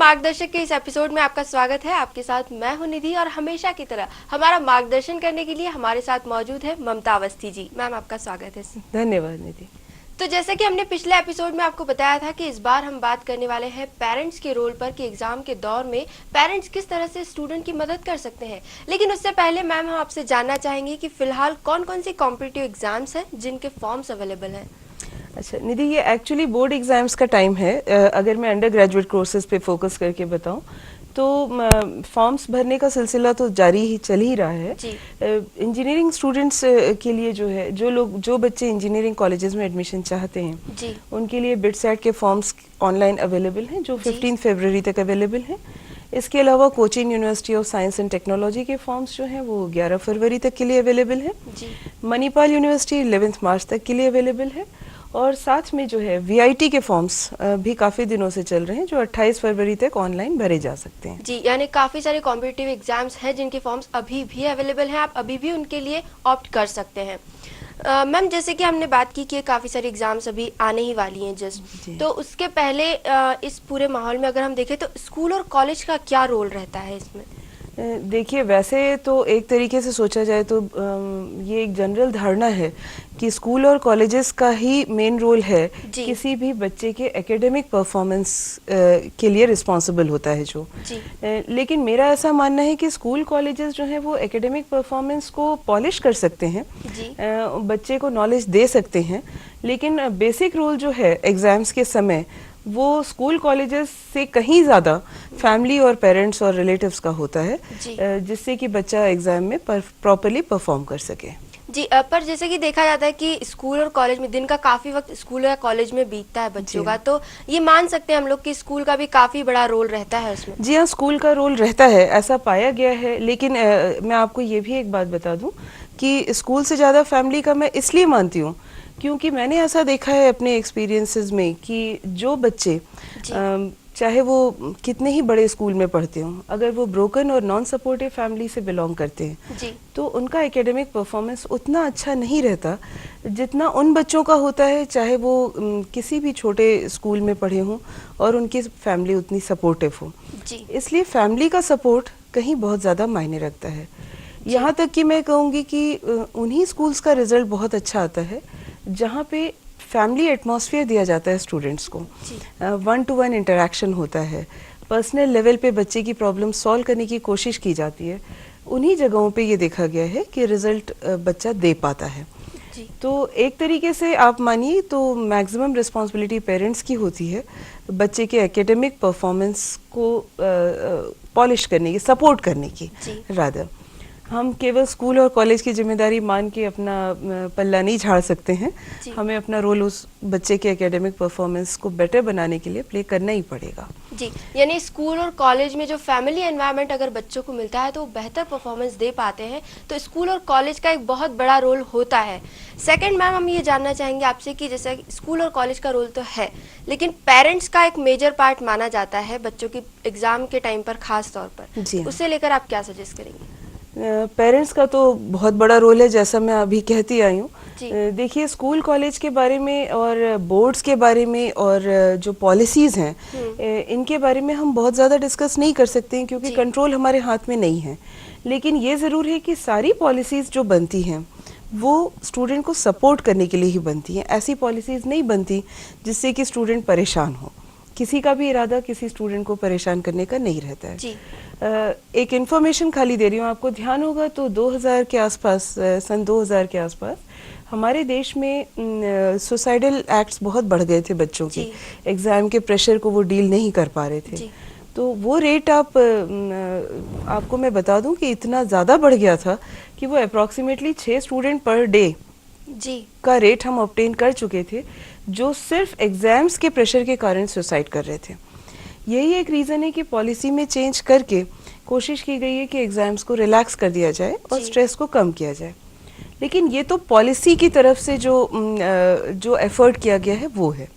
मार्गदर्शक के इस एपिसोड में आपका स्वागत है। आपके साथ मैं हूं निधि और हमेशा की तरह हमारा मार्गदर्शन करने के लिए हमारे साथ मौजूद है ममता अवस्थी जी। मैम आपका स्वागत है। धन्यवाद निधि। तो जैसे कि हमने पिछले एपिसोड में आपको बताया था कि इस बार हम बात करने वाले हैं पेरेंट्स के रोल पर कि एग्जाम के दौर में पेरेंट्स किस तरह से स्टूडेंट की मदद कर सकते हैं। लेकिन उससे पहले मैम हम आपसे जानना चाहेंगे कि फिलहाल कौन कौन सी कॉम्पिटिटिव एग्जाम्स हैं जिनके फॉर्म्स अवेलेबल हैं। अच्छा निधि, ये एक्चुअली बोर्ड एग्जाम्स का टाइम है। अगर मैं अंडर ग्रेजुएट कोर्सेज पे फोकस करके बताऊं तो फॉर्म्स भरने का सिलसिला तो जारी ही चल ही रहा है। इंजीनियरिंग स्टूडेंट्स के लिए जो है, जो बच्चे इंजीनियरिंग कॉलेजेस में एडमिशन चाहते हैं जी। उनके लिए बिटसैट के फॉर्म्स ऑनलाइन अवेलेबल हैं जो 15 फरवरी तक अवेलेबल हैं। इसके अलावा Cochin university of science and technology के फॉर्म्स जो हैं वो 11 फरवरी तक के लिए अवेलेबल हैं। मणिपाल यूनिवर्सिटी 11 मार्च तक के लिए अवेलेबल है। और साथ में जो है वीआईटी के फॉर्म्स भी काफ़ी दिनों से चल रहे हैं जो 28 फरवरी तक ऑनलाइन भरे जा सकते हैं। जी, यानी काफ़ी सारे कॉम्पिटिटिव एग्जाम्स हैं जिनके फॉर्म्स अभी भी अवेलेबल हैं। आप अभी भी उनके लिए ऑप्ट कर सकते हैं। मैम जैसे कि हमने बात की कि काफ़ी सारी एग्जाम्स अभी आने ही वाली हैं जस्ट, तो उसके पहले इस पूरे माहौल में अगर हम देखें तो स्कूल और कॉलेज का क्या रोल रहता है इसमें? देखिए, वैसे तो एक तरीके से सोचा जाए तो ये एक जनरल धारणा है कि स्कूल और कॉलेजेस का ही मेन रोल है किसी भी बच्चे के एकेडमिक परफॉर्मेंस के लिए रिस्पॉन्सिबल होता है जो। लेकिन मेरा ऐसा मानना है कि स्कूल कॉलेजेस जो हैं वो एकेडमिक परफॉर्मेंस को पॉलिश कर सकते हैं, बच्चे को नॉलेज दे सकते हैं, लेकिन बेसिक रोल जो है एग्जाम्स के समय वो स्कूल कॉलेजेस से कहीं ज़्यादा फैमिली और पेरेंट्स और रिलेटिव्स का होता है, जिससे कि बच्चा एग्जाम में प्रॉपरली परफॉर्म कर सके। जी, पर जैसे कि देखा जाता है कि स्कूल और कॉलेज में दिन का काफ़ी वक्त स्कूल या कॉलेज में बीतता है बच्चों का, तो ये मान सकते हैं हम लोग कि स्कूल का भी काफ़ी बड़ा रोल रहता है उसमें। जी हाँ, स्कूल का रोल रहता है, ऐसा पाया गया है। लेकिन मैं आपको ये भी एक बात बता दूं कि स्कूल से ज़्यादा फैमिली का मैं इसलिए मानती हूँ क्योंकि मैंने ऐसा देखा है अपने एक्सपीरियंसेस में कि जो बच्चे चाहे वो कितने ही बड़े स्कूल में पढ़ते हों, अगर वो ब्रोकन और नॉन सपोर्टिव फैमिली से बिलोंग करते हैं तो उनका एकेडमिक परफॉर्मेंस उतना अच्छा नहीं रहता जितना उन बच्चों का होता है चाहे वो किसी भी छोटे स्कूल में पढ़े हों और उनकी फैमिली उतनी सपोर्टिव हो। इसलिए फैमिली का सपोर्ट कहीं बहुत ज़्यादा मायने रखता है। यहाँ तक कि मैं कहूँगी कि उन्हीं स्कूल्स का रिजल्ट बहुत अच्छा आता है जहाँ पे फैमिली एटमॉस्फेयर दिया जाता है स्टूडेंट्स को, 1-to-1 इंटरेक्शन होता है, पर्सनल लेवल पे बच्चे की प्रॉब्लम सॉल्व करने की कोशिश की जाती है। उन्हीं जगहों पे ये देखा गया है कि रिजल्ट बच्चा दे पाता है। तो एक तरीके से आप मानिए तो मैक्सिमम रिस्पॉन्सिबिलिटी पेरेंट्स की होती है बच्चे के एकेडमिक परफॉर्मेंस को पॉलिश करने की, सपोर्ट करने की। रादर हम केवल स्कूल और कॉलेज की जिम्मेदारी मान के अपना पल्ला नहीं झाड़ सकते हैं, हमें अपना रोल उस बच्चे के एकेडमिक परफॉर्मेंस को बेटर बनाने के लिए प्ले करना ही पड़ेगा। जी, यानी स्कूल और कॉलेज में जो फैमिली एनवायरनमेंट अगर बच्चों को मिलता है तो वो बेहतर परफॉर्मेंस दे पाते हैं, तो स्कूल और कॉलेज का एक बहुत बड़ा रोल होता है। सेकंड मैम, हम ये जानना चाहेंगे आपसे कि जैसे स्कूल और कॉलेज का रोल तो है, लेकिन पेरेंट्स का एक मेजर पार्ट माना जाता है बच्चों की एग्जाम के टाइम पर खास तौर पर, उसे लेकर आप क्या सजेस्ट करेंगे? पेरेंट्स का तो बहुत बड़ा रोल है, जैसा मैं अभी कहती आई हूँ। देखिए, स्कूल कॉलेज के बारे में और बोर्ड्स के बारे में और जो पॉलिसीज़ हैं इनके बारे में हम बहुत ज़्यादा डिस्कस नहीं कर सकते हैं क्योंकि कंट्रोल हमारे हाथ में नहीं है। लेकिन ये ज़रूर है कि सारी पॉलिसीज़ जो बनती हैं वो स्टूडेंट को सपोर्ट करने के लिए ही बनती हैं। ऐसी पॉलिसीज़ नहीं बनती जिससे कि स्टूडेंट परेशान हो। किसी का भी इरादा किसी स्टूडेंट को परेशान करने का नहीं रहता है। एक इन्फॉर्मेशन खाली दे रही हूँ आपको, ध्यान होगा तो 2000 के आसपास, सन 2000 के आसपास हमारे देश में सुसाइडल एक्ट्स बहुत बढ़ गए थे बच्चों के, एग्जाम के प्रेशर को वो डील नहीं कर पा रहे थे। तो वो रेट आपको मैं बता दूं कि इतना ज़्यादा बढ़ गया था कि वो अप्रॉक्सीमेटली 6 स्टूडेंट पर डे का रेट हम ऑब्टेन कर चुके थे जो सिर्फ एग्जाम्स के प्रेशर के कारण सुसाइड कर रहे थे। यही एक रीज़न है कि पॉलिसी में चेंज करके कोशिश की गई है कि एग्जाम्स को रिलैक्स कर दिया जाए और स्ट्रेस को कम किया जाए। लेकिन ये तो पॉलिसी की तरफ से जो एफर्ट किया गया है वो है।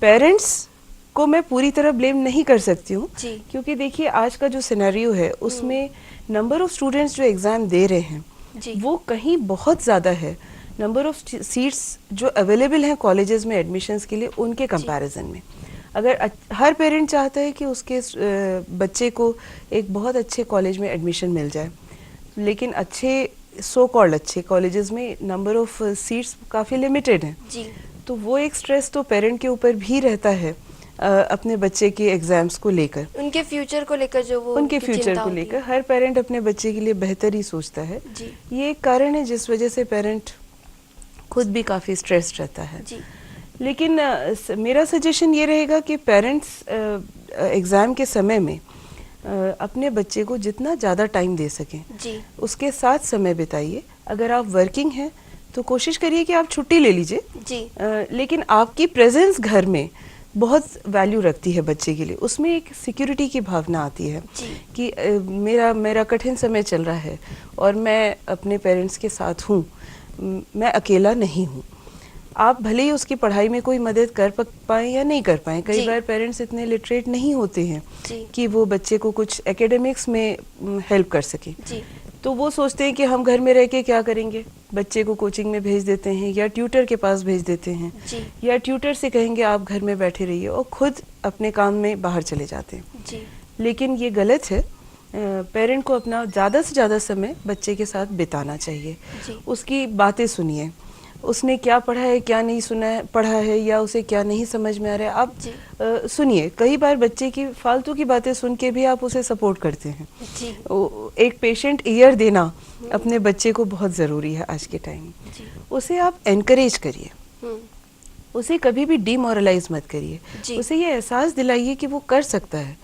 पेरेंट्स को मैं पूरी तरह ब्लेम नहीं कर सकती हूँ क्योंकि देखिए आज का जो सिनेरियो है उसमें नंबर ऑफ स्टूडेंट्स जो एग्ज़ाम दे रहे हैं वो कहीं बहुत ज़्यादा है नंबर ऑफ सीट्स जो अवेलेबल हैं कॉलेजेस में एडमिशन्स के लिए उनके कंपैरिजन में। अगर हर पेरेंट चाहता है कि उसके बच्चे को एक बहुत अच्छे कॉलेज में एडमिशन मिल जाए, लेकिन अच्छे सो कॉल्ड अच्छे कॉलेजेस में नंबर ऑफ सीट्स काफ़ी लिमिटेड हैं जी। तो वो एक स्ट्रेस तो पेरेंट के ऊपर भी रहता है अपने बच्चे के एग्जाम्स को लेकर, उनके फ्यूचर को लेकर जो वो उनके उनकी फ्यूचर चिंता को होती लेकर है। हर पेरेंट अपने बच्चे के लिए बेहतर ही सोचता है। जी ये एक कारण है जिस वजह से पेरेंट खुद भी काफ़ी स्ट्रेस्ड रहता है। जी लेकिन मेरा सजेशन ये रहेगा कि पेरेंट्स एग्ज़ाम के समय में अपने बच्चे को जितना ज़्यादा टाइम दे सकें जी उसके साथ समय बिताइए। अगर आप वर्किंग हैं तो कोशिश करिए कि आप छुट्टी ले लीजिए, जी लेकिन आपकी प्रेजेंस घर में बहुत वैल्यू रखती है बच्चे के लिए। उसमें एक सिक्योरिटी की भावना आती है जी कि मेरा कठिन समय चल रहा है और मैं अपने पेरेंट्स के साथ हूँ, मैं अकेला नहीं हूँ। आप भले ही उसकी पढ़ाई में कोई मदद कर पाएं या नहीं कर पाएं, कई जी। बार पेरेंट्स इतने लिटरेट नहीं होते हैं जी कि वो बच्चे को कुछ एकेडमिक्स में हेल्प कर सकें, जी तो वो सोचते हैं कि हम घर में रह के क्या करेंगे, बच्चे को कोचिंग में भेज देते हैं या ट्यूटर के पास भेज देते हैं जी या ट्यूटर से कहेंगे आप घर में बैठे रहिए और खुद अपने काम में बाहर चले जाते हैं। जी लेकिन ये गलत है। पेरेंट को अपना ज़्यादा से ज़्यादा समय बच्चे के साथ बिताना चाहिए। जी उसकी बातें सुनिए, उसने क्या पढ़ा है क्या नहीं सुना है पढ़ा है या उसे क्या नहीं समझ में आ रहा है, आप जी सुनिए। कई बार बच्चे की फालतू की बातें सुन के भी आप उसे सपोर्ट करते हैं। जी एक पेशेंट ईयर देना अपने बच्चे को बहुत ज़रूरी है आज के टाइम में। जी उसे आप एनकरेज करिए, हम्म, उसे कभी भी डीमोरलाइज मत करिए। जी। उसे ये एहसास दिलाइए कि वो कर सकता है।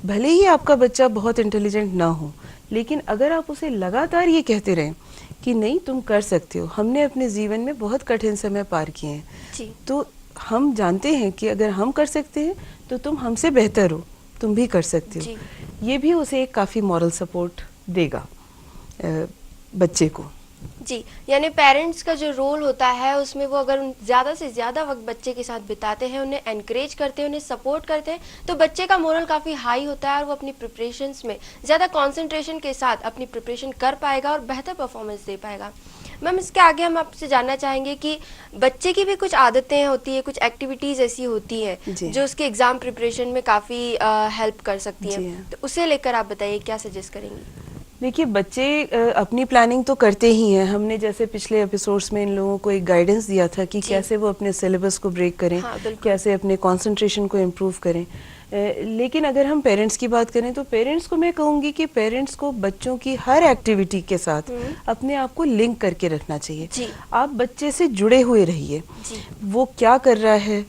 भले ही आपका बच्चा बहुत इंटेलिजेंट ना हो, लेकिन अगर आप उसे लगातार ये कहते रहें कि नहीं तुम कर सकते हो, हमने अपने जीवन में बहुत कठिन समय पार किए हैं, जी तो हम जानते हैं कि अगर हम कर सकते हैं तो तुम हमसे बेहतर हो, तुम भी कर सकते जी हो। ये भी उसे एक काफ़ी मॉरल सपोर्ट देगा बच्चे को। जी। यानी पेरेंट्स का जो रोल होता है उसमें वो अगर ज़्यादा से ज़्यादा वक्त बच्चे के साथ बिताते हैं, उन्हें एनकरेज करते हैं, उन्हें सपोर्ट करते हैं, तो बच्चे का मोरल काफ़ी हाई होता है और वो अपनी प्रिपरेशंस में ज़्यादा कंसंट्रेशन के साथ अपनी प्रिपरेशन कर पाएगा और बेहतर परफॉर्मेंस दे पाएगा। मैम, इसके आगे हम आपसे जानना चाहेंगे कि बच्चे की भी कुछ आदतें होती है, कुछ एक्टिविटीज़ ऐसी होती हैं जी। जो उसके एग्ज़ाम प्रिपरेशन में काफ़ी हेल्प कर सकती जी हैं, हाँ। तो उसे लेकर आप बताइए क्या सजेस्ट करेंगी? देखिए, बच्चे अपनी प्लानिंग तो करते ही हैं। हमने जैसे पिछले एपिसोड्स में इन लोगों को एक गाइडेंस दिया था कि जी। कैसे वो अपने सिलेबस को ब्रेक करें, हाँ, बिल्कुल। कैसे अपने कंसंट्रेशन को इम्प्रूव करें। लेकिन अगर हम पेरेंट्स की बात करें तो पेरेंट्स को मैं कहूँगी कि पेरेंट्स को बच्चों की हर एक्टिविटी के साथ अपने आप को लिंक करके रखना चाहिए। जी। आप बच्चे से जुड़े हुए रहिए, जी वो क्या कर रहा है,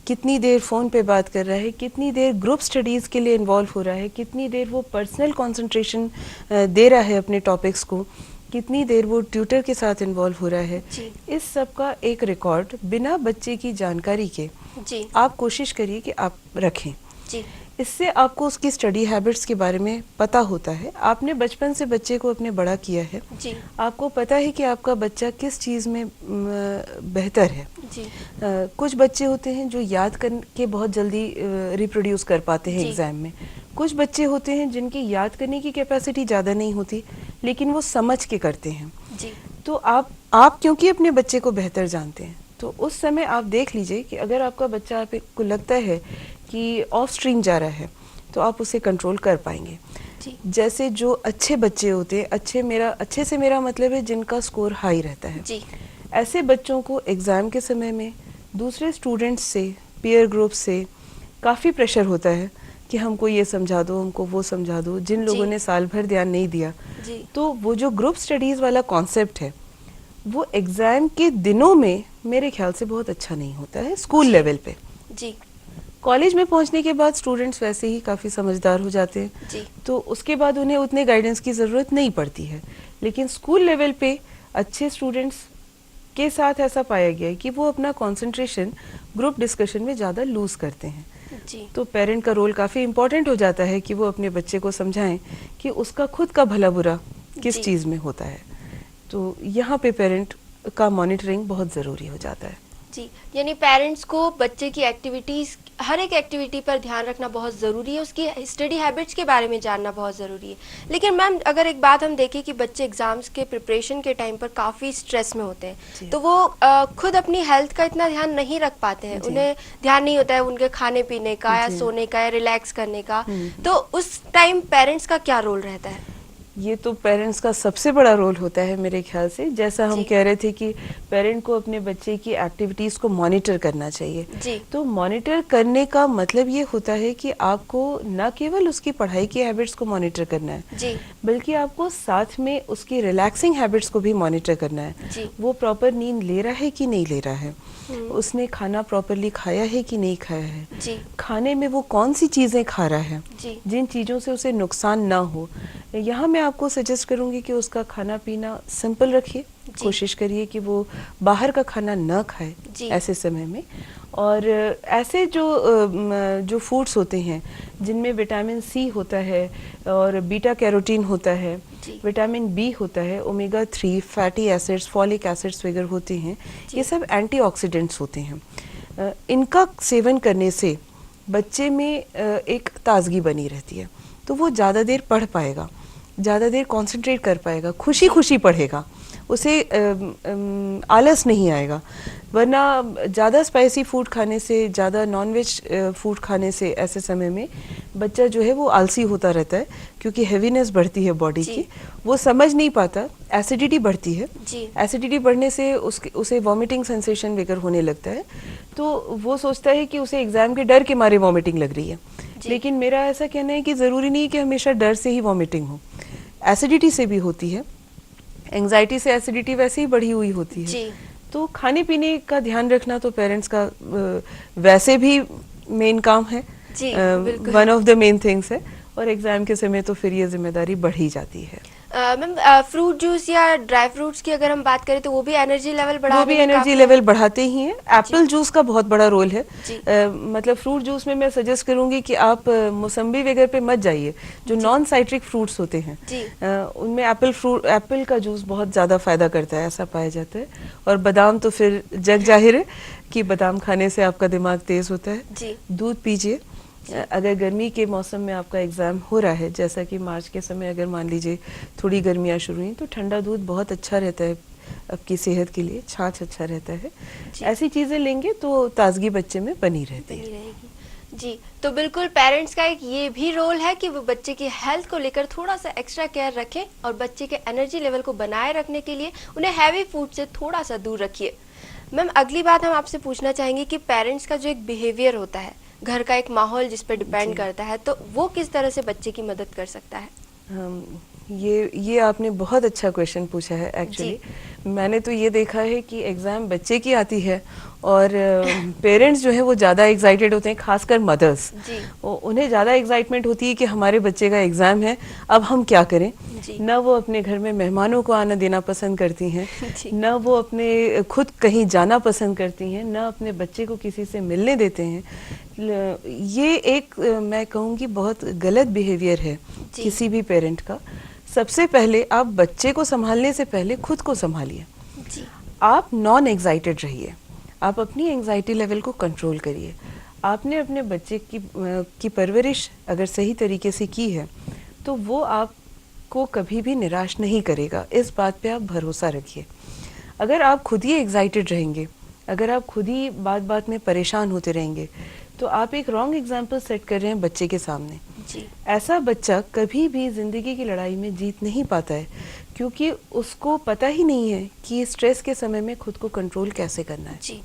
कितनी देर फ़ोन पे बात कर रहा है, कितनी देर ग्रुप स्टडीज़ के लिए इन्वॉल्व हो रहा है, कितनी देर वो पर्सनल कंसंट्रेशन दे रहा है अपने टॉपिक्स को, कितनी देर वो ट्यूटर के साथ इन्वॉल्व हो रहा है। जी। इस सब का एक रिकॉर्ड बिना बच्चे की जानकारी के जी आप कोशिश करिए कि आप रखें। जी इससे आपको उसकी स्टडी हैबिट्स के बारे में पता होता है। आपने बचपन से बच्चे को अपने बड़ा किया है, जी आपको पता है कि आपका बच्चा किस चीज़ में बेहतर है। जी कुछ बच्चे होते हैं जो याद करके बहुत जल्दी रिप्रोड्यूस कर पाते हैं जी। एग्ज़ाम में। कुछ बच्चे होते हैं जिनकी याद करने की कैपेसिटी ज़्यादा नहीं होती, लेकिन वो समझ के करते हैं। जी तो आप क्योंकि अपने बच्चे को बेहतर जानते हैं, तो उस समय आप देख लीजिए कि अगर आपका बच्चा आपको लगता है कि ऑफ स्ट्रीम जा रहा है, तो आप उसे कंट्रोल कर पाएंगे। जी जैसे जो अच्छे बच्चे होते हैं, अच्छे से मेरा मतलब है जिनका स्कोर हाई रहता है, जी ऐसे बच्चों को एग्ज़ाम के समय में दूसरे स्टूडेंट्स से, पीयर ग्रुप से काफ़ी प्रेशर होता है कि हमको ये समझा दो, हमको वो समझा दो, जिन लोगों जी। ने साल भर ध्यान नहीं दिया। जी तो वो जो ग्रुप स्टडीज़ वाला कॉन्सेप्ट है, वो एग्ज़ाम के दिनों में मेरे ख्याल से बहुत अच्छा नहीं होता है स्कूल जी। लेवल पे। जी कॉलेज में पहुंचने के बाद स्टूडेंट्स वैसे ही काफ़ी समझदार हो जाते हैं, जी तो उसके बाद उन्हें उतने गाइडेंस की ज़रूरत नहीं पड़ती है। लेकिन स्कूल लेवल पे अच्छे स्टूडेंट्स के साथ ऐसा पाया गया है कि वो अपना कंसंट्रेशन ग्रुप डिस्कशन में ज़्यादा लूज़ करते हैं। जी तो पेरेंट का रोल काफ़ी इम्पोर्टेंट हो जाता है कि वो अपने बच्चे को समझाएं कि उसका खुद का भला बुरा किस जी। चीज़ में होता है। तो यहाँ पे पेरेंट का मॉनिटरिंग बहुत ज़रूरी हो जाता है। जी, यानी पेरेंट्स को बच्चे की एक्टिविटीज़, हर एक एक्टिविटी पर ध्यान रखना बहुत ज़रूरी है, उसकी स्टडी हैबिट्स के बारे में जानना बहुत ज़रूरी है। लेकिन मैम अगर एक बात हम देखें कि बच्चे एग्ज़ाम्स के प्रिपरेशन के टाइम पर काफ़ी स्ट्रेस में होते हैं, तो वो खुद अपनी हेल्थ का इतना ध्यान नहीं रख पाते हैं, उन्हें ध्यान नहीं होता है उनके खाने पीने का या सोने का या रिलैक्स करने का, तो उस टाइम पेरेंट्स का क्या रोल रहता है? ये तो पेरेंट्स का सबसे बड़ा रोल होता है मेरे ख्याल से। जैसा हम कह रहे थे कि पेरेंट को अपने बच्चे की एक्टिविटीज़ को मॉनिटर करना चाहिए, जी। तो मॉनिटर करने का मतलब ये होता है कि आपको न केवल उसकी पढ़ाई की हैबिट्स को मॉनिटर करना है, जी। बल्कि आपको साथ में उसकी रिलैक्सिंग हैबिट्स को भी मॉनिटर करना है। जी। वो प्रॉपर नींद ले रहा है कि नहीं ले रहा है, उसने खाना प्रॉपरली खाया है कि नहीं खाया है, जी। खाने में वो कौन सी चीज़ें खा रहा है, जी। जिन चीज़ों से उसे नुकसान ना हो। यहाँ मैं आपको सजेस्ट करूँगी कि उसका खाना पीना सिंपल रखिए, कोशिश करिए कि वो बाहर का खाना न खाए ऐसे समय में। और ऐसे जो फूड्स होते हैं जिनमें विटामिन सी होता है और बीटा कैरोटीन होता है, विटामिन बी होता है, omega 3 fatty acids, folic acids वगैरह होते हैं, ये सब एंटीऑक्सीडेंट्स होते हैं। इनका सेवन करने से बच्चे में एक ताजगी बनी रहती है, तो वो ज़्यादा देर पढ़ पाएगा, ज़्यादा देर कंसंट्रेट कर पाएगा, खुशी खुशी पढ़ेगा, उसे आलस नहीं आएगा। वरना ज़्यादा स्पाइसी फूड खाने से, ज़्यादा नॉनवेज फूड खाने से ऐसे समय में बच्चा जो है वो आलसी होता रहता है, क्योंकि हेवीनेस बढ़ती है बॉडी की, वो समझ नहीं पाता, एसिडिटी बढ़ती है, एसिडिटी बढ़ने से उसे वॉमिटिंग सेंसेशन वगैरह होने लगता है, तो वो सोचता है कि उसे एग्ज़ाम के डर के मारे वॉमिटिंग लग रही है। लेकिन मेरा ऐसा कहना है कि ज़रूरी नहीं कि हमेशा डर से ही वॉमिटिंग हो, एसिडिटी से भी होती है, एंग्जाइटी से एसिडिटी वैसे ही बढ़ी हुई होती है। तो खाने पीने का ध्यान रखना तो पेरेंट्स का वैसे भी मेन काम है, one of the main things है, और एग्जाम के समय तो फिर ये जिम्मेदारी बढ़ ही जाती है। मैम फ्रूट जूस या ड्राई फ्रूट्स की अगर हम बात करें तो वो भी एनर्जी लेवल बढ़ाते ही हैं। एप्पल जूस का बहुत बड़ा रोल है। मतलब फ्रूट जूस में मैं सजेस्ट करूंगी कि आप मौसम्बी वगैरह पे मत जाइए, जो नॉन साइट्रिक फ्रूट्स होते हैं उनमें एप्पल का जूस बहुत ज़्यादा फायदा करता है, ऐसा पाया जाता है। और बादाम तो फिर जग जाहिर है कि बादाम खाने से आपका दिमाग तेज होता है। दूध पीजिए। अगर गर्मी के मौसम में आपका एग्ज़ाम हो रहा है, जैसा कि मार्च के समय अगर मान लीजिए थोड़ी गर्मियाँ शुरू हुई, तो ठंडा दूध बहुत अच्छा रहता है आपकी सेहत के लिए, छाछ अच्छा रहता है। ऐसी चीज़ें लेंगे तो ताजगी बच्चे में बनी रहती है। जी, तो बिल्कुल पेरेंट्स का एक ये भी रोल है कि वो बच्चे की हेल्थ को लेकर थोड़ा सा एक्स्ट्रा केयर रखें और बच्चे के एनर्जी लेवल को बनाए रखने के लिए उन्हें हैवी फूड से थोड़ा सा दूर रखिए। मैम अगली बात हम आपसे पूछना चाहेंगे कि पेरेंट्स का जो एक बिहेवियर होता है, घर का एक माहौल जिस पर डिपेंड करता है, तो वो किस तरह से बच्चे की मदद कर सकता है? ये आपने बहुत अच्छा क्वेश्चन पूछा है। एक्चुअली मैंने तो ये देखा है कि एग्ज़ाम बच्चे की आती है और पेरेंट्स जो है वो ज़्यादा एक्साइटेड होते हैं, खासकर मदर्स। उन्हें ज़्यादा एक्साइटमेंट होती है कि हमारे बच्चे का एग्ज़ाम है, अब हम क्या करें। न वो अपने घर में मेहमानों को आना देना पसंद करती हैं, न वो अपने खुद कहीं जाना पसंद करती हैं, न अपने बच्चे को किसी से मिलने देते हैं। ये एक मैं कहूँगी बहुत गलत बिहेवियर है किसी भी पेरेंट का। सबसे पहले आप बच्चे को संभालने से पहले खुद को संभालिए। आप नॉन एग्जाइटेड रहिए, आप अपनी एंग्जाइटी लेवल को कंट्रोल करिए। आपने अपने बच्चे की परवरिश अगर सही तरीके से की है तो वो आपको कभी भी निराश नहीं करेगा, इस बात पे आप भरोसा रखिए। अगर आप खुद ही एग्जाइटेड रहेंगे, अगर आप खुद ही बात बात में परेशान होते रहेंगे, तो आप एक रॉन्ग एग्जाम्पल सेट कर रहे हैं बच्चे के सामने। ऐसा बच्चा कभी भी जिंदगी की लड़ाई में जीत नहीं पाता है, क्योंकि उसको पता ही नहीं है कि स्ट्रेस के समय में खुद को कंट्रोल कैसे करना है।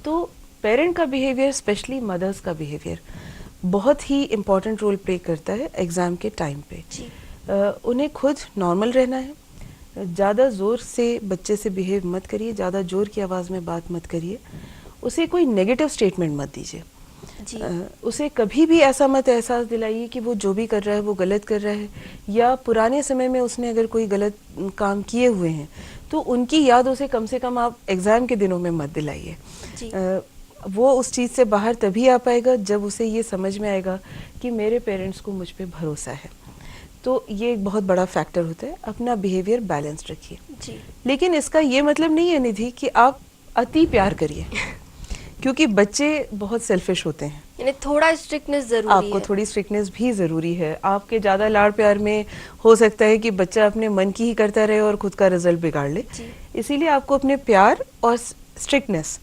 तो पेरेंट का बिहेवियर, स्पेशली मदर्स का बिहेवियर, बहुत ही इम्पोर्टेंट रोल प्ले करता है एग्ज़ाम के टाइम पे। उन्हें खुद नॉर्मल रहना है, ज़्यादा ज़ोर से बच्चे से बिहेव मत करिए, ज़्यादा ज़ोर की आवाज़ में बात मत करिए, उसे कोई नेगेटिव स्टेटमेंट मत दीजिए। उसे कभी भी ऐसा मत एहसास दिलाइए कि वो जो भी कर रहा है वो गलत कर रहा है, या पुराने समय में उसने अगर कोई गलत काम किए हुए हैं तो उनकी याद उसे कम से कम आप एग्ज़ाम के दिनों में मत दिलाइए। वो उस चीज़ से बाहर तभी आ पाएगा जब उसे ये समझ में आएगा कि मेरे पेरेंट्स को मुझ पे भरोसा है। तो ये एक बहुत बड़ा फैक्टर होता है। अपना बिहेवियर बैलेंस रखिए। लेकिन इसका ये मतलब नहीं है निधि कि आप अति प्यार करिए क्योंकि बच्चे बहुत सेल्फिश होते हैं। यानी थोड़ा स्ट्रिक्टनेस जरूरी आपको है। थोड़ी स्ट्रिक्टनेस भी ज़रूरी है। आपके ज़्यादा लाड़ प्यार में हो सकता है कि बच्चा अपने मन की ही करता रहे और खुद का रिजल्ट बिगाड़ ले। इसीलिए आपको अपने प्यार और स्ट्रिक्टनेस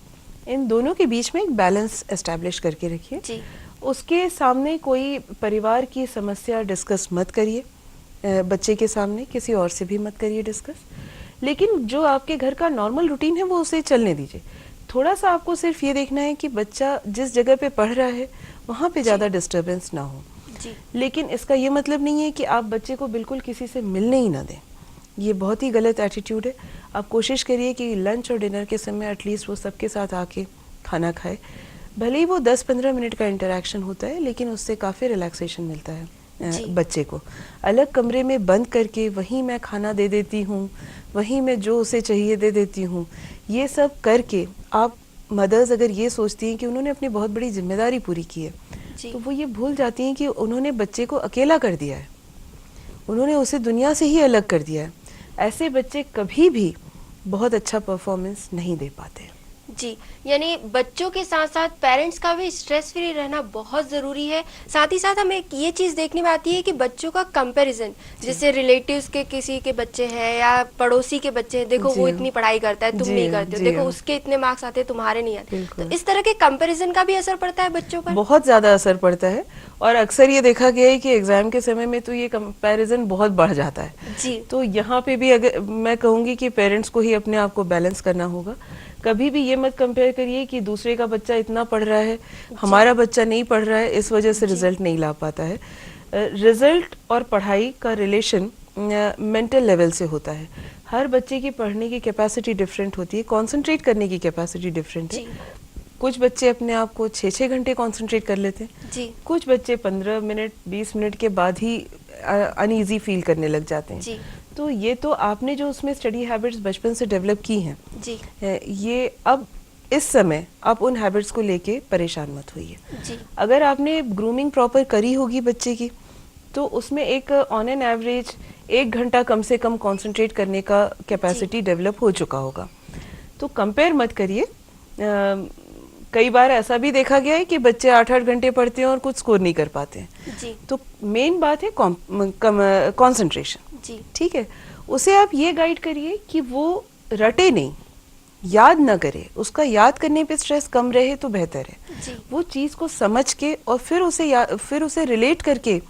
इन दोनों के बीच में एक बैलेंस एस्टैब्लिश करके रखिए। उसके सामने कोई परिवार की समस्या डिस्कस मत करिए, बच्चे के सामने किसी और से भी मत करिए डिस्कस, लेकिन जो आपके घर का नॉर्मल रूटीन है वो उसे चलने दीजिए। थोड़ा सा आपको सिर्फ ये देखना है कि बच्चा जिस जगह पे पढ़ रहा है वहाँ पे ज़्यादा डिस्टरबेंस ना हो। लेकिन इसका ये मतलब नहीं है कि आप बच्चे को बिल्कुल किसी से मिलने ही ना दें, ये बहुत ही गलत एटीट्यूड है। आप कोशिश करिए कि लंच और डिनर के समय एटलीस्ट वो सबके साथ आके खाना खाए। भले ही वो 10-15 मिनट का इंटरेक्शन होता है, लेकिन उससे काफ़ी रिलैक्सेशन मिलता है बच्चे को। अलग कमरे में बंद करके वहीं मैं खाना दे देती हूँ, वहीं मैं जो उसे चाहिए दे देती हूँ, ये सब करके आप मदर्स अगर ये सोचती हैं कि उन्होंने अपनी बहुत बड़ी जिम्मेदारी पूरी की है, तो वो ये भूल जाती हैं कि उन्होंने बच्चे को अकेला कर दिया है, उन्होंने उसे दुनिया से ही अलग कर दिया है। ऐसे बच्चे कभी भी बहुत अच्छा परफॉर्मेंस नहीं दे पाते। जी, यानी बच्चों के साथ साथ पेरेंट्स का भी स्ट्रेस फ्री रहना बहुत ज़रूरी है। साथ ही साथ हमें ये चीज़ देखने में आती है कि बच्चों का कंपैरिजन, जैसे रिलेटिव्स के किसी के बच्चे हैं या पड़ोसी के बच्चे हैं, देखो वो इतनी पढ़ाई करता है तुम नहीं करते हो, देखो उसके इतने मार्क्स आते हैं तुम्हारे नहीं आते। तो इस तरह के कंपैरिजन का भी असर पड़ता है बच्चों पर? बहुत ज़्यादा असर पड़ता है, और अक्सर ये देखा गया है कि एग्जाम के समय में तो ये कंपैरिजन बहुत बढ़ जाता है। जी। तो यहाँ पे भी अगर मैं कहूँगी कि पेरेंट्स को ही अपने आप को बैलेंस करना होगा। कभी भी ये मत कंपेयर करिए कि दूसरे का बच्चा इतना पढ़ रहा है, हमारा बच्चा नहीं पढ़ रहा है, इस वजह से रिजल्ट नहीं ला पाता है। रिजल्ट और पढ़ाई का रिलेशन मेंटल लेवल से होता है। हर बच्चे की पढ़ने की कैपेसिटी डिफरेंट होती है, कंसंट्रेट करने की कैपेसिटी डिफरेंट है। कुछ बच्चे अपने आप को 6-6 घंटे कंसंट्रेट कर लेते हैं जी। कुछ बच्चे 15 मिनट 20 मिनट के बाद ही अनईजी फील करने लग जाते हैं जी। तो ये तो आपने जो उसमें स्टडी हैबिट्स बचपन से डेवलप की हैं जी। ये अब इस समय आप उन हैबिट्स को लेके परेशान मत होइए। जी। अगर आपने ग्रूमिंग प्रॉपर करी होगी बच्चे की, तो उसमें एक ऑन एन एवरेज 1 घंटा कम से कम कंसंट्रेट करने का कैपेसिटी डेवलप हो चुका होगा। तो कंपेयर मत करिए। कई बार ऐसा भी देखा गया है कि बच्चे 8-8 घंटे पढ़ते हैं और कुछ स्कोर नहीं कर पाते हैं। जी। तो मेन बात है कंसंट्रेशन। जी। ठीक है, उसे आप ये गाइड करिए कि वो रटे नहीं, याद ना करे, उसका याद करने पे स्ट्रेस कम रहे तो बेहतर है। जी। वो चीज़ को समझ के और फिर उसे रिलेट करके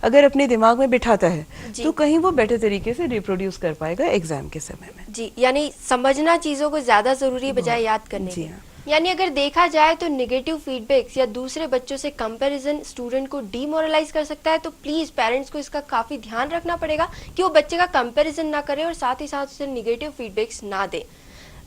अगर अपने दिमाग में बिठाता है तो कहीं वो बेटर तरीके से रिप्रोड्यूस कर पाएगा एग्जाम के समय में। जी, यानी समझना चीज़ों को ज़्यादा ज़रूरी है बजाय याद करने के। यानी अगर देखा जाए तो नेगेटिव फीडबैक्स या दूसरे बच्चों से कंपैरिजन स्टूडेंट को डीमोरलाइज कर सकता है। तो प्लीज़ पेरेंट्स को इसका काफ़ी ध्यान रखना पड़ेगा कि वो बच्चे का कंपैरिजन ना करे और साथ ही साथ उसे नेगेटिव फीडबैक्स ना दे।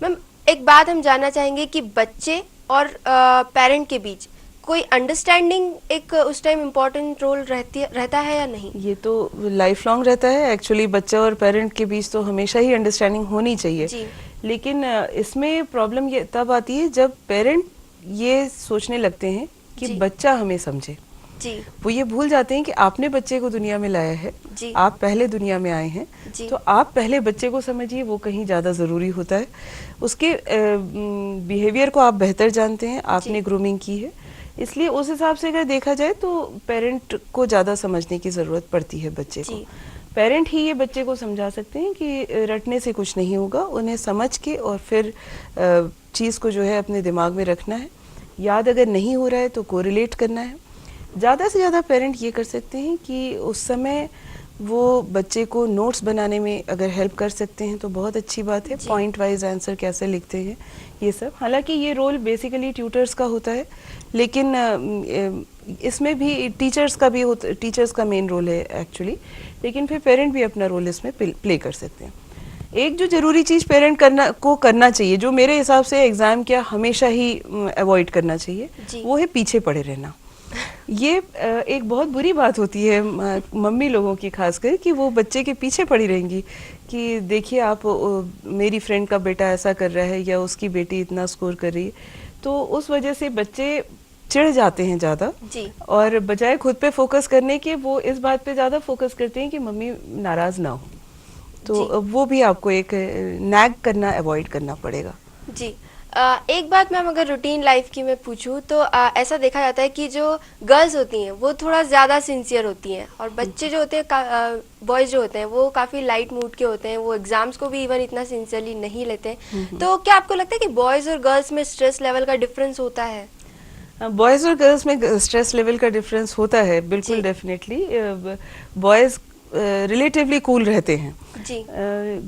मैम, एक बात हम जानना चाहेंगे कि बच्चे और पेरेंट के बीच कोई अंडरस्टैंडिंग एक उस टाइम इम्पोर्टेंट रोल रहता है या नहीं? ये तो लाइफ लॉन्ग रहता है एक्चुअली। बच्चा और पेरेंट के बीच तो हमेशा ही अंडरस्टैंडिंग होनी चाहिए। जी। लेकिन इसमें प्रॉब्लम ये तब आती है जब पेरेंट ये सोचने लगते हैं कि बच्चा हमें समझे। जी। वो ये भूल जाते हैं कि आपने बच्चे को दुनिया में लाया है, आप पहले दुनिया में आए हैं, तो आप पहले बच्चे को समझिए, वो कहीं ज़्यादा ज़रूरी होता है। उसके बिहेवियर को आप बेहतर जानते हैं, आपने ग्रूमिंग की है, इसलिए उस हिसाब से अगर देखा जाए तो पेरेंट को ज़्यादा समझने की ज़रूरत पड़ती है बच्चे को। पेरेंट ही ये बच्चे को समझा सकते हैं कि रटने से कुछ नहीं होगा, उन्हें समझ के और फिर चीज़ को जो है अपने दिमाग में रखना है। याद अगर नहीं हो रहा है तो कोरिलेट करना है। ज़्यादा से ज़्यादा पेरेंट ये कर सकते हैं कि उस समय वो बच्चे को नोट्स बनाने में अगर हेल्प कर सकते हैं तो बहुत अच्छी बात है। पॉइंट वाइज आंसर कैसे लिखते हैं ये सब, हालांकि ये रोल बेसिकली ट्यूटर्स का होता है, लेकिन इसमें भी टीचर्स का मेन रोल है एक्चुअली, लेकिन फिर पेरेंट भी अपना रोल इसमें प्ले कर सकते हैं। एक जो ज़रूरी चीज़ पेरेंट करना चाहिए, जो मेरे हिसाब से एग्ज़ाम क्या हमेशा ही अवॉइड करना चाहिए, वो है पीछे पड़े रहना। ये एक बहुत बुरी बात होती है मम्मी लोगों की खासकर, कि वो बच्चे के पीछे पड़ी रहेंगी कि देखिए आप मेरी फ्रेंड का बेटा ऐसा कर रहा है या उसकी बेटी इतना स्कोर कर रही है, तो उस वजह से बच्चे चिढ़ जाते हैं ज़्यादा, और बजाय खुद पे फोकस करने के वो इस बात पे ज़्यादा फोकस करते हैं कि मम्मी नाराज़ ना हो। तो वो भी आपको एक नैग करना अवॉइड करना पड़ेगा। जी, एक बात मैम अगर रूटीन लाइफ की मैं पूछूं तो ऐसा देखा जाता है कि जो गर्ल्स होती हैं वो थोड़ा ज़्यादा सिंसियर होती हैं और बच्चे जो होते हैं बॉयज़ जो होते हैं वो काफ़ी लाइट मूड के होते हैं, वो एग्जाम्स को भी इवन इतना सिंसियरली नहीं लेते हैं। तो क्या आपको लगता है कि बॉयज़ और गर्ल्स में स्ट्रेस लेवल का डिफरेंस होता है? बॉयज़ और गर्ल्स में स्ट्रेस लेवल का डिफरेंस होता है, बिल्कुल डेफिनेटली। बॉयज़ रिलेटिवली कूल रहते हैं जी।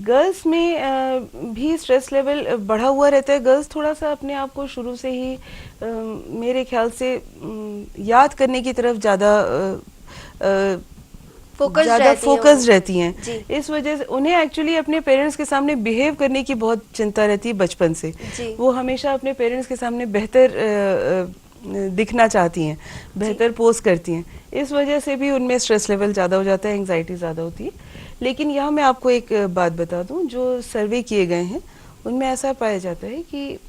गर्ल्स में भी स्ट्रेस लेवल बढ़ा हुआ रहता है। गर्ल्स थोड़ा सा अपने आप को शुरू से ही मेरे ख्याल से याद करने की तरफ ज़्यादा फोकस रहती हैं। इस वजह से उन्हें एक्चुअली अपने पेरेंट्स के सामने बिहेव करने की बहुत चिंता रहती है बचपन से। वो हमेशा अपने पेरेंट्स के सामने बेहतर दिखना चाहती हैं, बेहतर पोज करती हैं। इस वजह से भी उनमें स्ट्रेस लेवल ज़्यादा हो जाता है, एंग्जाइटी ज़्यादा होती है। लेकिन यहाँ मैं आपको एक बात बता दूँ, जो सर्वे किए गए हैं उनमें ऐसा पाया जाता है कि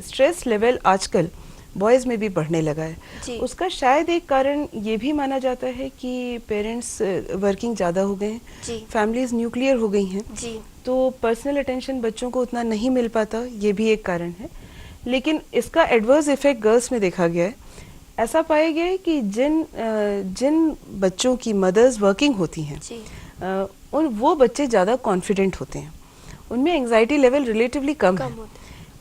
स्ट्रेस लेवल आजकल बॉयज़ में भी बढ़ने लगा है। उसका शायद एक कारण ये भी माना जाता है कि पेरेंट्स वर्किंग ज़्यादा हो गए हैं, फैमिलीज न्यूक्लियर हो गई हैं, तो पर्सनल अटेंशन बच्चों को उतना नहीं मिल पाता, ये भी एक कारण है। लेकिन इसका एडवर्स इफेक्ट गर्ल्स में देखा गया है। ऐसा पाया गया है कि जिन बच्चों की मदर्स वर्किंग होती हैं वो बच्चे ज़्यादा कॉन्फिडेंट होते हैं, उनमें एंग्जाइटी लेवल रिलेटिवली कम है,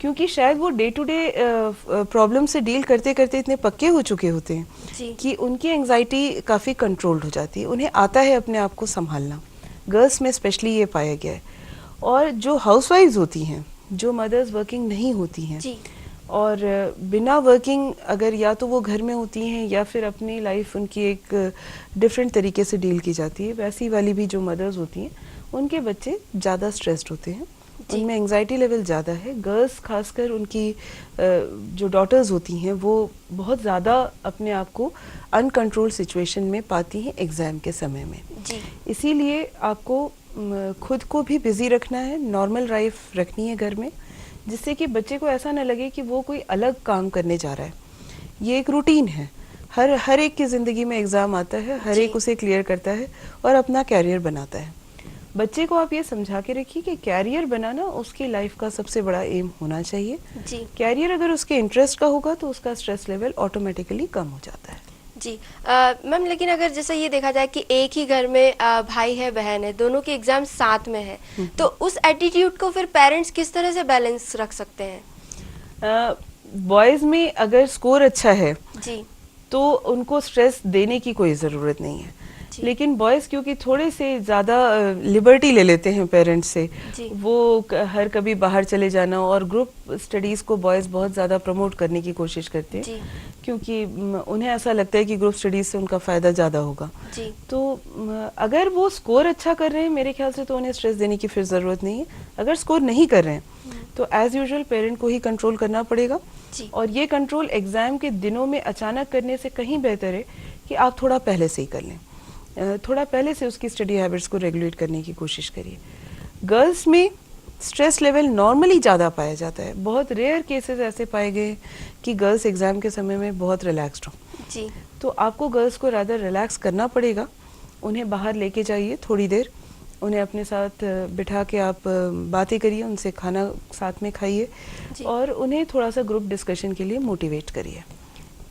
क्योंकि शायद वो डे टू डे प्रॉब्लम से डील करते करते इतने पक्के हो चुके होते हैं कि उनकी एंग्जाइटी काफ़ी कंट्रोल्ड हो जाती है, उन्हें आता है अपने आप को संभालना। गर्ल्स में स्पेशली ये पाया गया है। और जो हाउसवाइफ्स होती हैं, जो मदर्स वर्किंग नहीं होती हैं और बिना वर्किंग अगर या तो वो घर में होती हैं या फिर अपनी लाइफ उनकी एक डिफरेंट तरीके से डील की जाती है, वैसी वाली भी जो मदर्स होती हैं उनके बच्चे ज़्यादा स्ट्रेस्ड होते हैं, उनमें एंग्जाइटी लेवल ज़्यादा है। गर्ल्स खासकर उनकी जो डॉटर्स होती हैं वो बहुत ज़्यादा अपने आप को अनकंट्रोल सिचुएशन में पाती हैं एग्ज़ाम के समय में। इसीलिए आपको खुद को भी बिज़ी रखना है, नॉर्मल लाइफ रखनी है घर में, जिससे कि बच्चे को ऐसा ना लगे कि वो कोई अलग काम करने जा रहा है। ये एक रूटीन है, हर एक की ज़िंदगी में एग्ज़ाम आता है, हर एक उसे क्लियर करता है और अपना कैरियर बनाता है। बच्चे को आप ये समझा के रखिए कि कैरियर बनाना उसकी लाइफ का सबसे बड़ा एम होना चाहिए। कैरियर अगर उसके इंटरेस्ट का होगा तो उसका स्ट्रेस लेवल ऑटोमेटिकली कम हो जाता है। जी मैम, लेकिन अगर जैसे ये देखा जाए कि एक ही घर में भाई है बहन है, दोनों के एग्जाम साथ में है, तो उस एटीट्यूड को फिर पेरेंट्स किस तरह से बैलेंस रख सकते हैं? बॉयज में अगर स्कोर अच्छा है तो उनको स्ट्रेस देने की कोई ज़रूरत नहीं है, लेकिन बॉयज़ क्योंकि थोड़े से ज़्यादा लिबर्टी ले लेते हैं पेरेंट्स से, वो हर कभी बाहर चले जाना और ग्रुप स्टडीज़ को बॉयज़ बहुत ज़्यादा प्रमोट करने की कोशिश करते हैं, क्योंकि उन्हें ऐसा लगता है कि ग्रुप स्टडीज़ से उनका फ़ायदा ज़्यादा होगा। तो अगर वो स्कोर अच्छा कर रहे हैं मेरे ख्याल से तो उन्हें स्ट्रेस देने की फिर ज़रूरत नहीं है। अगर स्कोर नहीं कर रहे हैं तो एज़ यूजुअल पेरेंट को ही कंट्रोल करना पड़ेगा, और ये कंट्रोल एग्ज़ाम के दिनों में अचानक करने से कहीं बेहतर है कि आप थोड़ा पहले से ही कर लें, थोड़ा पहले से उसकी स्टडी हैबिट्स को रेगुलेट करने की कोशिश करिए। गर्ल्स में स्ट्रेस लेवल नॉर्मली ज़्यादा पाया जाता है, बहुत रेयर केसेस ऐसे पाए गए कि गर्ल्स एग्ज़ाम के समय में बहुत रिलैक्स्ड हों। तो आपको गर्ल्स को ज़्यादा रिलैक्स करना पड़ेगा, उन्हें बाहर लेके जाइए थोड़ी देर, उन्हें अपने साथ बिठा के आप बातें करिए, उनसे खाना साथ में खाइए और उन्हें थोड़ा सा ग्रुप डिस्कशन के लिए मोटिवेट करिए।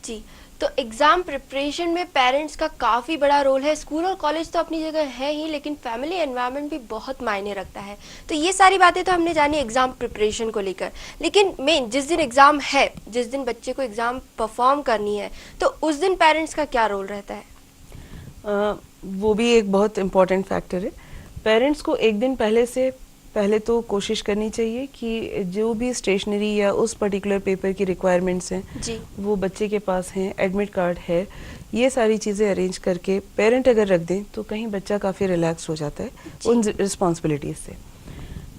जी, तो एग्ज़ाम प्रिपरेशन में पेरेंट्स का काफ़ी बड़ा रोल है। स्कूल और कॉलेज तो अपनी जगह है ही, लेकिन फैमिली एनवायरनमेंट भी बहुत मायने रखता है। तो ये सारी बातें तो हमने जानी एग्ज़ाम प्रिपरेशन को लेकर, लेकिन मेन जिस दिन एग्ज़ाम है, जिस दिन बच्चे को एग्ज़ाम परफॉर्म करनी है, तो उस दिन पेरेंट्स का क्या रोल रहता है? वो भी एक बहुत इम्पॉर्टेंट फैक्टर है। पेरेंट्स को एक दिन पहले तो कोशिश करनी चाहिए कि जो भी स्टेशनरी या उस पर्टिकुलर पेपर की रिक्वायरमेंट्स हैं वो बच्चे के पास हैं, एडमिट कार्ड है, ये सारी चीज़ें अरेंज करके पेरेंट अगर रख दें तो कहीं बच्चा काफ़ी रिलैक्स हो जाता है उन रिस्पॉन्सिबिलिटीज़ से।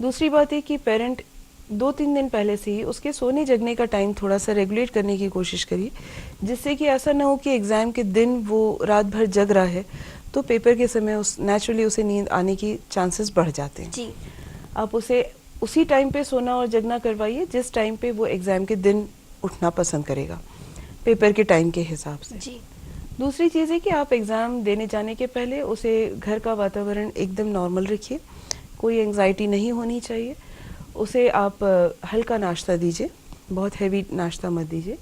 दूसरी बात है कि पेरेंट 2-3 दिन पहले से ही उसके सोने जगने का टाइम थोड़ा सा रेगुलेट करने की कोशिश करिए, जिससे कि ऐसा ना हो कि एग्ज़ाम के दिन वो रात भर जग रहा है तो पेपर के समय नेचुरली उसे नींद आने की चांसेस बढ़ जाते हैं। आप उसे उसी टाइम पे सोना और जगना करवाइए जिस टाइम पे वो एग्ज़ाम के दिन उठना पसंद करेगा, पेपर के टाइम के हिसाब से। दूसरी चीज़ है कि आप एग्ज़ाम देने जाने के पहले उसे घर का वातावरण एकदम नॉर्मल रखिए, कोई एंग्जाइटी नहीं होनी चाहिए। उसे आप हल्का नाश्ता दीजिए, बहुत हैवी नाश्ता मत दीजिए।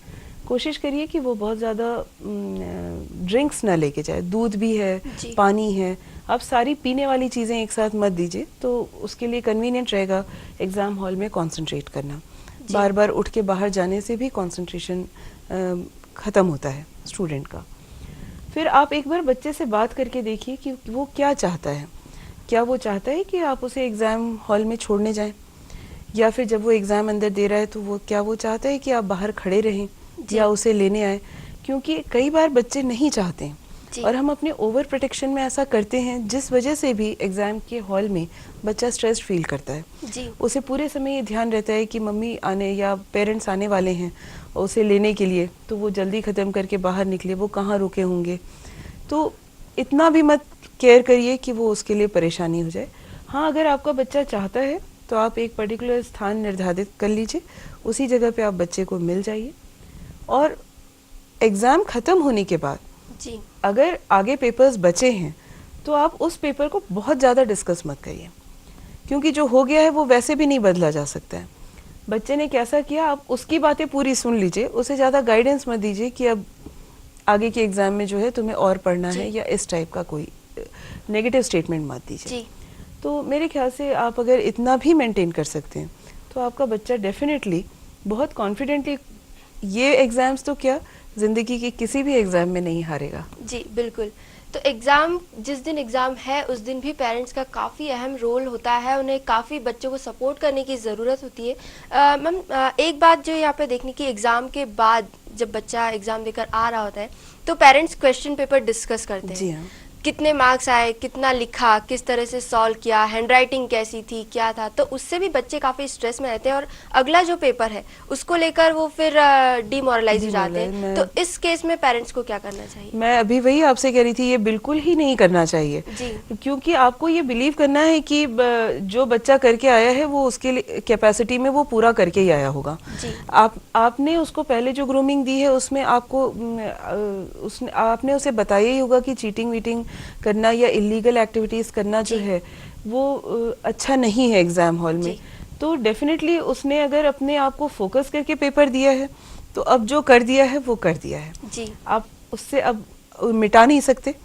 कोशिश करिए कि वो बहुत ज़्यादा ड्रिंक्स ना लेके जाए, दूध भी है, जी। पानी है, आप सारी पीने वाली चीज़ें एक साथ मत दीजिए, तो उसके लिए कन्वीनियंट रहेगा एग्ज़ाम हॉल में कंसंट्रेट करना। जी। बार बार उठ के बाहर जाने से भी कंसंट्रेशन ख़त्म होता है स्टूडेंट का। फिर आप एक बार बच्चे से बात करके देखिए कि वो क्या चाहता है। क्या वो चाहता है कि आप उसे एग्ज़ाम हॉल में छोड़ने जाएं, या फिर जब वो एग्ज़ाम अंदर दे रहा है तो वो चाहता है कि आप बाहर खड़े रहें या उसे लेने आए, क्योंकि कई बार बच्चे नहीं चाहते हैं और हम अपने ओवर प्रोटेक्शन में ऐसा करते हैं, जिस वजह से भी एग्ज़ाम के हॉल में बच्चा स्ट्रेस फील करता है। जी। उसे पूरे समय ये ध्यान रहता है कि मम्मी आने या पेरेंट्स आने वाले हैं उसे लेने के लिए, तो वो जल्दी ख़त्म करके बाहर निकले, वो कहाँ रुके होंगे। तो इतना भी मत केयर करिए कि वो उसके लिए परेशानी हो जाए। हाँ, अगर आपका बच्चा चाहता है तो आप एक पर्टिकुलर स्थान निर्धारित कर लीजिए, उसी जगह पे आप बच्चे को मिल जाइए, और एग्ज़ाम ख़त्म होने के बाद जी। अगर आगे पेपर्स बचे हैं तो आप उस पेपर को बहुत ज़्यादा डिस्कस मत करिए, क्योंकि जो हो गया है वो वैसे भी नहीं बदला जा सकता है। बच्चे ने कैसा किया आप उसकी बातें पूरी सुन लीजिए, उसे ज़्यादा गाइडेंस मत दीजिए कि अब आगे के एग्ज़ाम में जो है तुम्हें और पढ़ना है, या इस टाइप का कोई नेगेटिव स्टेटमेंट मत दीजिए। तो मेरे ख्याल से आप अगर इतना भी मेंटेन कर सकते हैं तो आपका बच्चा डेफिनेटली बहुत कॉन्फिडेंटली ये एग्ज़ाम्स तो क्या ज़िंदगी के किसी भी एग्ज़ाम में नहीं हारेगा। जी बिल्कुल। तो एग्ज़ाम जिस दिन एग्ज़ाम है उस दिन भी पेरेंट्स का काफ़ी अहम रोल होता है, उन्हें काफ़ी बच्चों को सपोर्ट करने की ज़रूरत होती है। मैम एक बात जो यहाँ पे देखने की, एग्ज़ाम के बाद जब बच्चा एग्ज़ाम देकर आ रहा होता है तो पेरेंट्स क्वेश्चन पेपर डिस्कस करते हैं। जी हाँ। कितने मार्क्स आए, कितना लिखा, किस तरह से सॉल्व किया, हैंडराइटिंग कैसी थी, क्या था, तो उससे भी बच्चे काफ़ी स्ट्रेस में रहते हैं और अगला जो पेपर है उसको लेकर वो फिर डिमोरलाइज हो जाते हैं। तो इस केस में पेरेंट्स को क्या करना चाहिए? मैं अभी वही आपसे कह रही थी, ये बिल्कुल ही नहीं करना चाहिए जी। क्योंकि आपको ये बिलीव करना है कि जो बच्चा करके आया है वो उसके लिए कैपेसिटी में वो पूरा करके ही आया होगा। जी। आपने उसको पहले जो ग्रूमिंग दी है उसमें आपको आपने उसे बताया ही होगा कि चीटिंग वीटिंग करना या इलीगल एक्टिविटीज करना जो है वो अच्छा नहीं है एग्जाम हॉल में। तो डेफिनेटली उसने अगर अपने आप को फोकस करके पेपर दिया है तो अब जो कर दिया है वो कर दिया है जी। आप उससे अब मिटा नहीं सकते,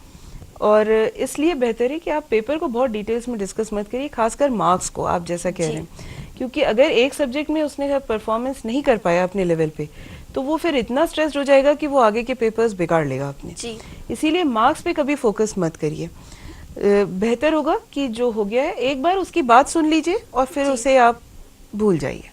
और इसलिए बेहतर है कि आप पेपर को बहुत डिटेल्स में डिस्कस मत करिए, खासकर मार्क्स को आप जैसा कह रहे हैं, क्योंकि अगर एक सब्जेक्ट में उसने परफॉर्मेंस नहीं कर पाया अपने लेवल पे तो वो फिर इतना स्ट्रेस्ड हो जाएगा कि वो आगे के पेपर्स बिगाड़ लेगा अपने। इसीलिए मार्क्स पे कभी फोकस मत करिए। बेहतर होगा कि जो हो गया है एक बार उसकी बात सुन लीजिए और फिर उसे आप भूल जाइए।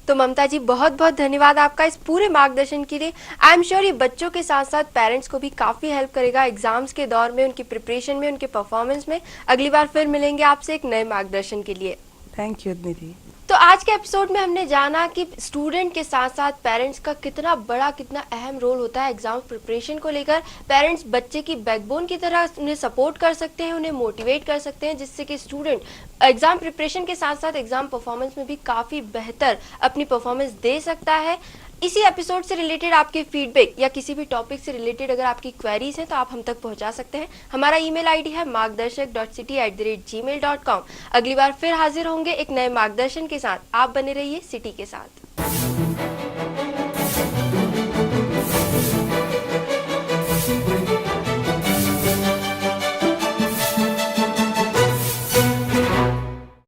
तो ममता जी बहुत बहुत धन्यवाद आपका इस पूरे मार्गदर्शन के लिए। आई एम श्योर ये बच्चों के साथ साथ पेरेंट्स को भी काफ़ी हेल्प करेगा एग्जाम्स के दौर में, उनकी प्रिपरेशन में, उनके परफॉर्मेंस में। अगली बार फिर मिलेंगे आपसे एक नए मार्गदर्शन के लिए। Thank you Aditi. तो आज के एपिसोड में हमने जाना कि स्टूडेंट के साथ साथ पेरेंट्स का कितना बड़ा, कितना अहम रोल होता है एग्जाम प्रिपरेशन को लेकर। पेरेंट्स बच्चे की बैकबोन की तरह उन्हें सपोर्ट कर सकते हैं, उन्हें मोटिवेट कर सकते हैं, जिससे कि स्टूडेंट एग्जाम प्रिपरेशन के साथ साथ एग्जाम परफॉर्मेंस में भी काफ़ी बेहतर अपनी परफॉर्मेंस दे सकता है। इसी एपिसोड से रिलेटेड आपके फीडबैक या किसी भी टॉपिक से रिलेटेड अगर आपकी क्वेरीज हैं तो आप हम तक पहुंचा सकते हैं। हमारा ईमेल आईडी है margdarshak.city@gmail.com। अगली बार फिर हाजिर होंगे एक नए मार्गदर्शन के साथ। आप बने रहिए सिटी के साथ।